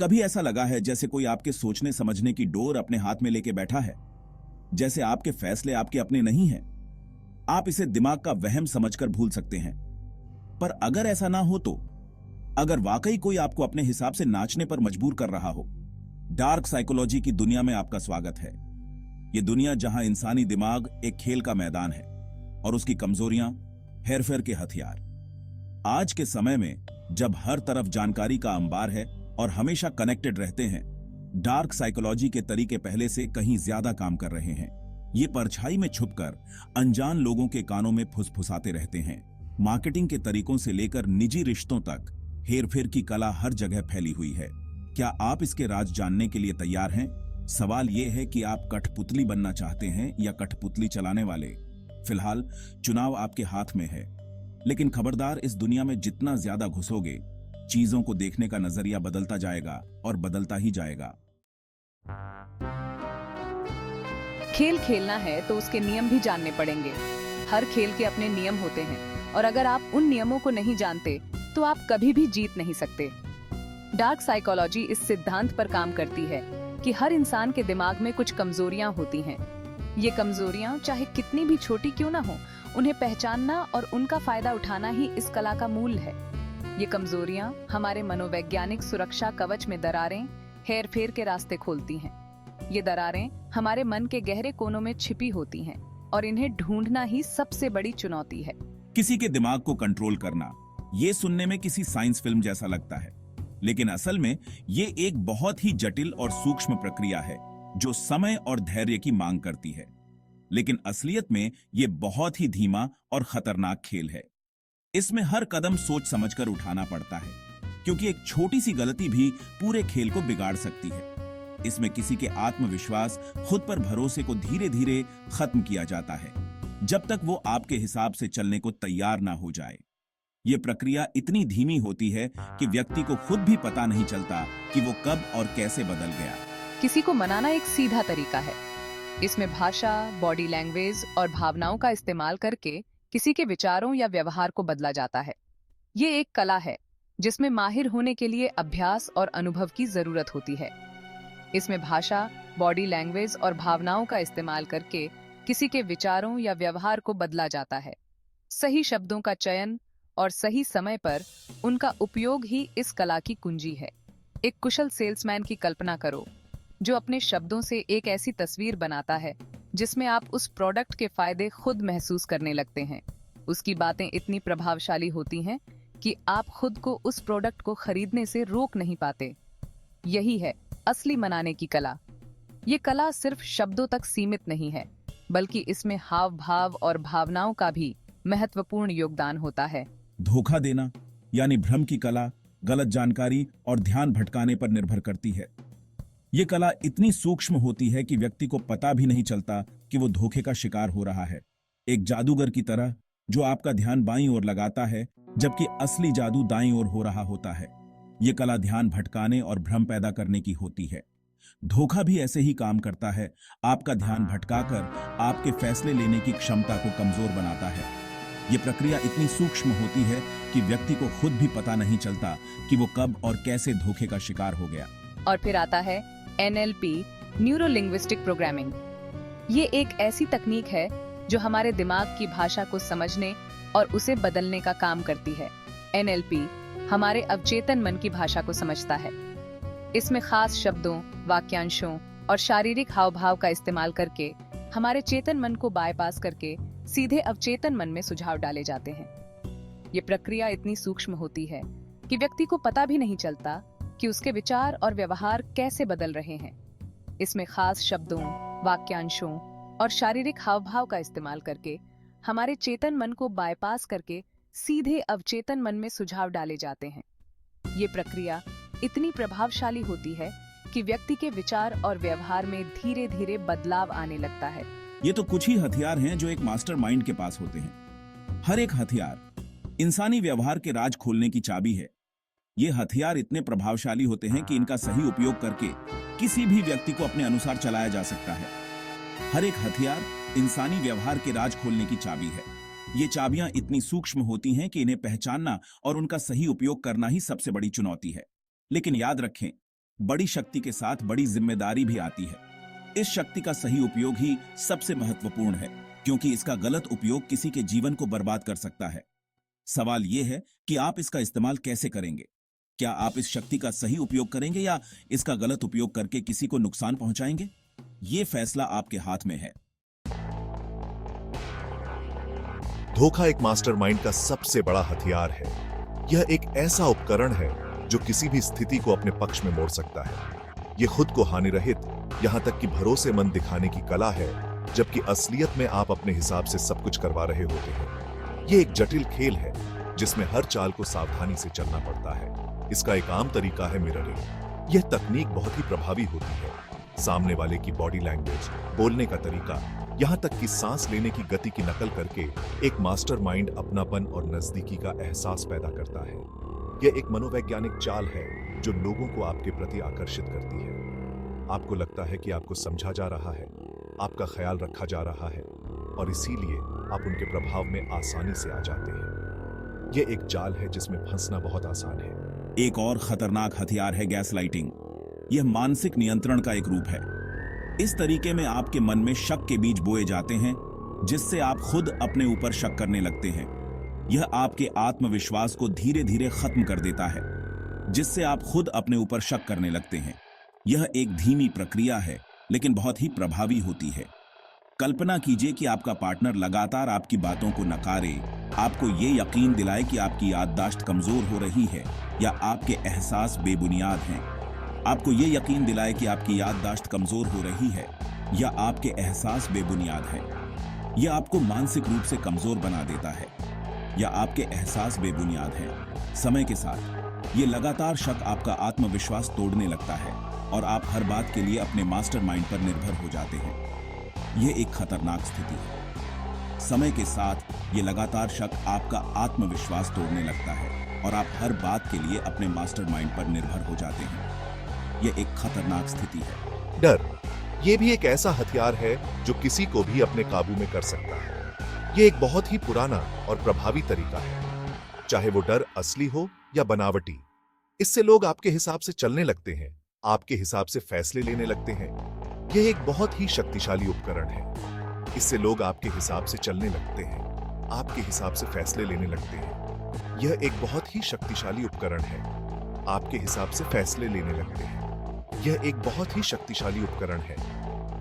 कभी ऐसा लगा है जैसे कोई आपके सोचने समझने की डोर अपने हाथ में लेके बैठा है, जैसे आपके फैसले आपके अपने नहीं हैं। आप इसे दिमाग का वहम समझकर भूल सकते हैं, पर अगर ऐसा ना हो तो, अगर वाकई कोई आपको अपने हिसाब से नाचने पर मजबूर कर रहा हो, डार्क साइकोलॉजी की दुनिया में आपका स्वागत है। यह दुनिया जहां इंसानी दिमाग एक खेल का मैदान है और उसकी कमजोरियां हेरफेर के हथियार। आज के समय में जब हर तरफ जानकारी का अंबार है और हमेशा कनेक्टेड रहते हैं, डार्क साइकोलॉजी के तरीके पहले से कहीं ज्यादा काम कर रहे हैं। ये परछाई में छुपकर अनजान लोगों के कानों में फुसफुसाते रहते हैं। मार्केटिंग के तरीकों से लेकर निजी रिश्तों तक हेरफेर की कला हर जगह फैली हुई है। क्या आप इसके राज जानने के लिए तैयार हैं? सवाल यह है कि आप कठपुतली बनना चाहते हैं या कठपुतली चलाने वाले। फिलहाल चुनाव आपके हाथ में है, लेकिन खबरदार, इस दुनिया में जितना ज्यादा घुसोगे, चीजों को देखने का नजरिया बदलता जाएगा और बदलता ही जाएगा। खेल खेलना है तो उसके नियम भी जानने पड़ेंगे। हर खेल के अपने नियम होते हैं और अगर आप उन नियमों को नहीं जानते तो आप कभी भी जीत नहीं सकते। डार्क साइकोलॉजी इस सिद्धांत पर काम करती है कि हर इंसान के दिमाग में कुछ कमजोरियां होती हैं। ये कमजोरियां चाहे कितनी भी छोटी क्यों ना हो, उन्हें पहचानना और उनका फायदा उठाना ही इस कला का मूल है। ये कमजोरियां हमारे मनोवैज्ञानिक सुरक्षा कवच में दरारें, हेरफेर के रास्ते खोलती हैं। ये दरारें हमारे मन के गहरे कोनों में छिपी होती हैं और इन्हें ढूंढना ही सबसे बड़ी चुनौती है। किसी के दिमाग को कंट्रोल करना, ये सुनने में किसी साइंस फिल्म जैसा लगता है, लेकिन असल में ये एक बहुत ही जटिल और सूक्ष्म प्रक्रिया है जो समय और धैर्य की मांग करती है। लेकिन असलियत में ये बहुत ही धीमा और खतरनाक खेल है। इसमें हर कदम सोच समझकर उठाना पड़ता है, क्योंकि एक छोटी सी गलती भी पूरे खेल को बिगाड़ सकती है। इसमें किसी के आत्मविश्वास, खुद पर भरोसे को धीरे धीरे खत्म किया जाता है, जब तक वो आपके हिसाब से चलने को तैयार ना हो जाए। ये प्रक्रिया इतनी धीमी होती है कि व्यक्ति को खुद भी पता नहीं चलता कि वो कब और कैसे बदल गया। किसी को मनाना एक सीधा तरीका है। इसमें भाषा, बॉडी लैंग्वेज और भावनाओं का इस्तेमाल करके किसी के विचारों या व्यवहार को बदला जाता है। ये एक कला है जिसमें माहिर होने के लिए अभ्यास और अनुभव की जरूरत होती है। इसमें भाषा, बॉडी लैंग्वेज और भावनाओं का इस्तेमाल करके किसी के विचारों या व्यवहार को बदला जाता है। सही शब्दों का चयन और सही समय पर उनका उपयोग ही इस कला की कुंजी है। एक कुशल सेल्समैन की कल्पना करो, जो अपने शब्दों से एक ऐसी तस्वीर बनाता है जिसमें आप उस प्रोडक्ट के फायदे खुद महसूस करने लगते हैं। उसकी बातें इतनी प्रभावशाली होती हैं कि आप खुद को उस प्रोडक्ट को खरीदने से रोक नहीं पाते। यही है असली मनाने की कला। ये कला सिर्फ शब्दों तक सीमित नहीं है, बल्कि इसमें हाव भाव और भावनाओं का भी महत्वपूर्ण योगदान होता है। धोखा देना यानी भ्रम की कला गलत जानकारी और ध्यान भटकाने पर निर्भर करती है। ये कला इतनी सूक्ष्म होती है कि व्यक्ति को पता भी नहीं चलता कि वो धोखे का शिकार हो रहा है। एक जादूगर की तरह जो आपका ध्यान बाईं ओर लगाता है, जबकि असली जादू दाईं ओर हो रहा होता है। ये कला ध्यान भटकाने और भ्रम पैदा करने की होती है। धोखा भी ऐसे ही काम करता है, आपका ध्यान भटकाकर आपके फैसले लेने की क्षमता को कमजोर बनाता है। ये प्रक्रिया इतनी सूक्ष्म होती है कि व्यक्ति को खुद भी पता नहीं चलता कि वो कब और कैसे धोखे का शिकार हो गया। और फिर आता है NLP, न्यूरो लिंग्विस्टिक प्रोग्रामिंग। ये एक ऐसी तकनीक है जो हमारे दिमाग की भाषा को समझने और उसे बदलने का काम करती है। NLP हमारे अवचेतन मन की भाषा को समझता है। इसमें खास शब्दों, वाक्यांशों और शारीरिक हाव-भाव का इस्तेमाल करके हमारे चेतन मन को बायपास करके सीधे अवचेतन मन में सुझाव डाले जाते हैं। ये प्रक्रिया इतनी सूक्ष्म होती है कि व्यक्ति को पता भी नहीं चलता कि उसके विचार और व्यवहार कैसे बदल रहे हैं। इसमें खास शब्दों, वाक्यांशों और शारीरिक हाव-भाव का इस्तेमाल करके हमारे चेतन मन को बायपास करके सीधे अवचेतन मन में सुझाव डाले जाते हैं। ये प्रक्रिया इतनी प्रभावशाली होती है कि व्यक्ति के विचार और व्यवहार में धीरे धीरे बदलाव आने लगता है। ये तो कुछ ही हथियार हैं जो एक मास्टरमाइंड के पास होते हैं। हर एक हथियार इंसानी व्यवहार के राज खोलने की चाबी है। ये हथियार इतने प्रभावशाली होते हैं कि इनका सही उपयोग करके किसी भी व्यक्ति को अपने अनुसार चलाया जा सकता है। हर एक हथियार इंसानी व्यवहार के राज खोलने की चाबी है। ये चाबियां इतनी सूक्ष्म होती हैं कि इन्हें पहचानना और उनका सही उपयोग करना ही सबसे बड़ी चुनौती है। लेकिन याद रखें, बड़ी शक्ति के साथ बड़ी जिम्मेदारी भी आती है। इस शक्ति का सही उपयोग ही सबसे महत्वपूर्ण है, क्योंकि इसका गलत उपयोग किसी के जीवन को बर्बाद कर सकता है। सवाल यह है कि आप इसका इस्तेमाल कैसे करेंगे। क्या आप इस शक्ति का सही उपयोग करेंगे या इसका गलत उपयोग करके किसी को नुकसान पहुंचाएंगे? ये फैसला आपके हाथ में है। धोखा एक मास्टरमाइंड का सबसे बड़ा हथियार है। यह एक ऐसा उपकरण है जो किसी भी स्थिति को अपने पक्ष में मोड़ सकता है। ये खुद को हानि रहित, यहाँ तक कि भरोसेमंद दिखाने की कला है, जबकि असलियत में आप अपने हिसाब से सब कुछ करवा रहे होते हैं। ये एक जटिल खेल है जिसमें हर चाल को सावधानी से चलना पड़ता है। इसका एक आम तरीका है मिररिंग। यह तकनीक बहुत ही प्रभावी होती है। सामने वाले की बॉडी लैंग्वेज, बोलने का तरीका, यहाँ तक कि सांस लेने की गति की नकल करके एक मास्टरमाइंड अपनापन और नजदीकी का एहसास पैदा करता है। यह एक मनोवैज्ञानिक चाल है जो लोगों को आपके प्रति आकर्षित करती है। आपको लगता है कि आपको समझा जा रहा है, आपका ख्याल रखा जा रहा है, और इसीलिए आप उनके प्रभाव में आसानी से आ जाते हैं। यह एक जाल है जिसमें फंसना बहुत आसान है। एक और खतरनाक हथियार है गैसलाइटिंग। यह मानसिक नियंत्रण का एक रूप है। इस तरीके में आपके मन में शक के बीज बोए जाते हैं, जिससे आप खुद अपने ऊपर शक करने लगते हैं। यह आपके आत्मविश्वास को धीरे धीरे खत्म कर देता है, जिससे आप खुद अपने ऊपर शक करने लगते हैं। यह एक धीमी प्रक्रिया है, लेकिन बहुत ही प्रभावी होती है। कल्पना कीजिए कि आपका पार्टनर लगातार आपकी बातों को नकारे, आपको ये यकीन दिलाए कि आपकी याददाश्त कमजोर हो रही है या आपके एहसास बेबुनियाद हैं। आपको ये यकीन दिलाए कि आपकी याददाश्त कमजोर हो रही है या आपके एहसास बेबुनियाद हैं। यह आपको मानसिक रूप से कमजोर बना देता है या आपके एहसास बेबुनियाद हैं। समय के साथ ये लगातार शक आपका आत्मविश्वास तोड़ने लगता है और आप हर बात के लिए अपने मास्टरमाइंड पर निर्भर हो जाते हैं। यह एक खतरनाक स्थिति है। समय के साथ ये लगातार शक आपका आत्मविश्वास तोड़ने लगता है और आप हर बात के लिए अपने मास्टरमाइंड पर निर्भर हो जाते हैं। यह एक खतरनाक स्थिति है। डर, यह भी एक ऐसा हथियार है जो किसी को भी अपने काबू में कर सकता है। यह एक बहुत ही पुराना और प्रभावी तरीका है, चाहे वो डर असली हो या बनावटी। इससे लोग आपके हिसाब से चलने लगते हैं, आपके हिसाब से फैसले लेने लगते हैं। यह एक बहुत ही शक्तिशाली उपकरण है। इससे लोग आपके हिसाब से चलने लगते हैं, आपके हिसाब से फैसले लेने लगते हैं। यह एक बहुत ही शक्तिशाली उपकरण है। आपके हिसाब से फैसले लेने लगते हैं। यह एक बहुत ही शक्तिशाली उपकरण है।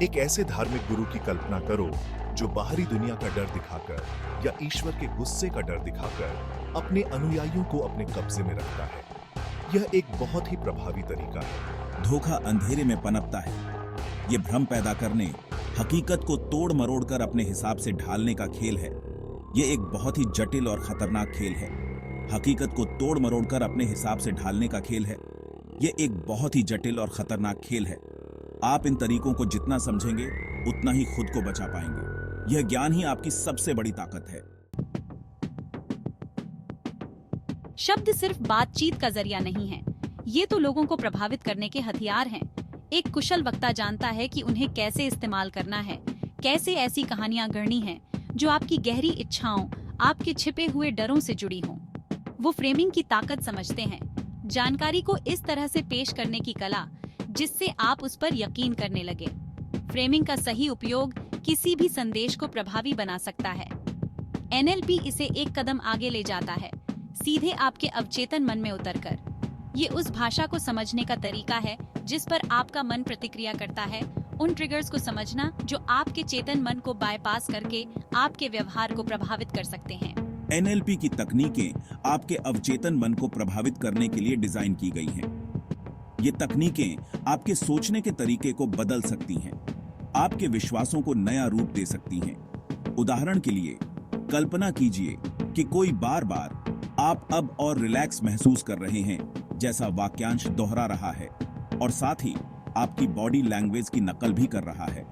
एक ऐसे धार्मिक गुरु की कल्पना करो जो बाहरी दुनिया का डर दिखाकर या ईश्वर के गुस्से का डर दिखाकर अपने अनुयायियों को अपने कब्जे में रखता है। यह एक बहुत ही प्रभावी तरीका है। धोखा अंधेरे में पनपता है। यह भ्रम पैदा करने, हकीकत को तोड़ मरोड़ कर अपने हिसाब से ढालने का खेल है। यह एक बहुत ही जटिल और खतरनाक खेल है। हकीकत को तोड़ मरोड़ कर अपने हिसाब से ढालने का खेल है। यह एक बहुत ही जटिल और खतरनाक खेल है। आप इन तरीकों को जितना समझेंगे उतना ही खुद को बचा पाएंगे। यह ज्ञान ही आपकी सबसे बड़ी ताकत है। शब्द सिर्फ बातचीत का जरिया नहीं है, ये तो लोगों को प्रभावित करने के हथियार हैं। एक कुशल वक्ता जानता है कि उन्हें कैसे इस्तेमाल करना है, कैसे ऐसी कहानियां गढ़नी हैं जो आपकी गहरी इच्छाओं, आपके छिपे हुए डरों से जुड़ी हों। वो फ्रेमिंग की ताकत समझते हैं, जानकारी को इस तरह से पेश करने की कला जिससे आप उस पर यकीन करने लगे। फ्रेमिंग का सही उपयोग किसी भी संदेश को प्रभावी बना सकता है। NLP इसे एक कदम आगे ले जाता है, सीधे आपके अवचेतन मन में उतरकर। ये उस भाषा को समझने का तरीका है जिस पर आपका मन प्रतिक्रिया करता है, उन ट्रिगर्स को समझना जो आपके चेतन मन को बाईपास करके आपके व्यवहार को प्रभावित कर सकते हैं। NLP की तकनीकें आपके अवचेतन मन को प्रभावित करने के लिए डिजाइन की गई हैं। ये तकनीकें आपके सोचने के तरीके को बदल सकती हैं, आपके विश्वासों को नया रूप दे सकती हैं। उदाहरण के लिए, कल्पना कीजिए कि कोई बार बार आप अब और रिलैक्स महसूस कर रहे हैं जैसा वाक्यांश दोहरा रहा है और साथ ही आपकी बॉडी लैंग्वेज की नकल भी कर रहा है।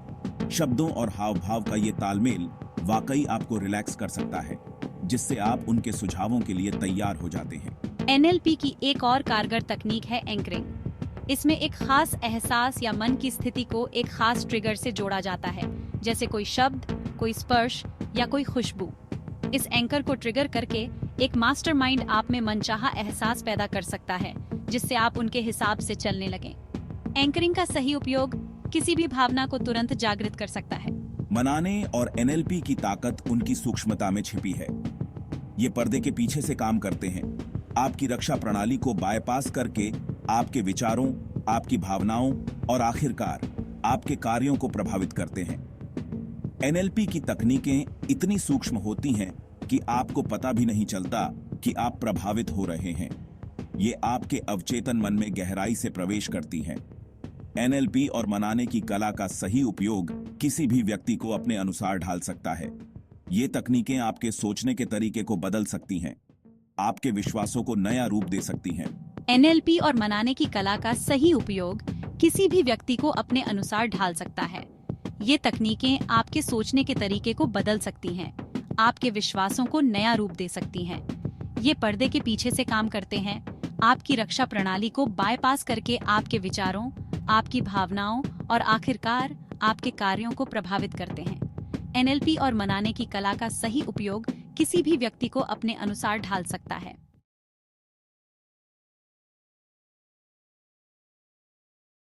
शब्दों और हाव भाव का ये तालमेल वाकई आपको रिलैक्स कर सकता है, जिससे आप उनके सुझावों के लिए तैयार हो जाते हैं। NLP की एक और कारगर तकनीक है एंकरिंग। इसमें एक खास एहसास या मन की स्थिति को एक खास ट्रिगर से जोड़ा जाता है, जैसे कोई शब्द, कोई स्पर्श या कोई खुशबू। इस एंकर को ट्रिगर करके एक मास्टरमाइंड आप में मनचाहा एहसास पैदा कर सकता है, जिससे आप उनके हिसाब से चलने लगें। एंकरिंग का सही उपयोग किसी भी भावना को तुरंत जागृत कर सकता है। मनाने और एनएलपी की ताकत उनकी सूक्ष्मता में छिपी है। ये पर्दे के पीछे से काम करते हैं, आपकी रक्षा प्रणाली को बायपास करके आपके विचारों, आपकी भावनाओं और आखिरकार आपके कार्यों को प्रभावित करते हैं। एनएलपी की तकनीकें इतनी सूक्ष्म होती हैं कि आपको पता भी नहीं चलता कि आप प्रभावित हो रहे हैं। ये आपके अवचेतन मन में गहराई से प्रवेश करती हैं। एनएलपी और मनाने की कला का सही उपयोग किसी भी व्यक्ति को अपने अनुसार ढाल सकता है। ये तकनीकें आपके सोचने के तरीके को बदल सकती हैं, आपके विश्वासों को नया रूप दे सकती हैं। एनएलपी और मनाने की कला का सही उपयोग किसी भी व्यक्ति को अपने अनुसार ढाल सकता है। ये तकनीकें आपके सोचने के तरीके को बदल सकती हैं, आपके विश्वासों को नया रूप दे सकती हैं। ये पर्दे के पीछे से काम करते हैं, आपकी रक्षा प्रणाली को बायपास करके आपके विचारों, आपकी भावनाओं और आखिरकार आपके कार्यों को प्रभावित करते हैं। एनएलपी और मनाने की कला का सही उपयोग किसी भी व्यक्ति को अपने अनुसार ढाल सकता है।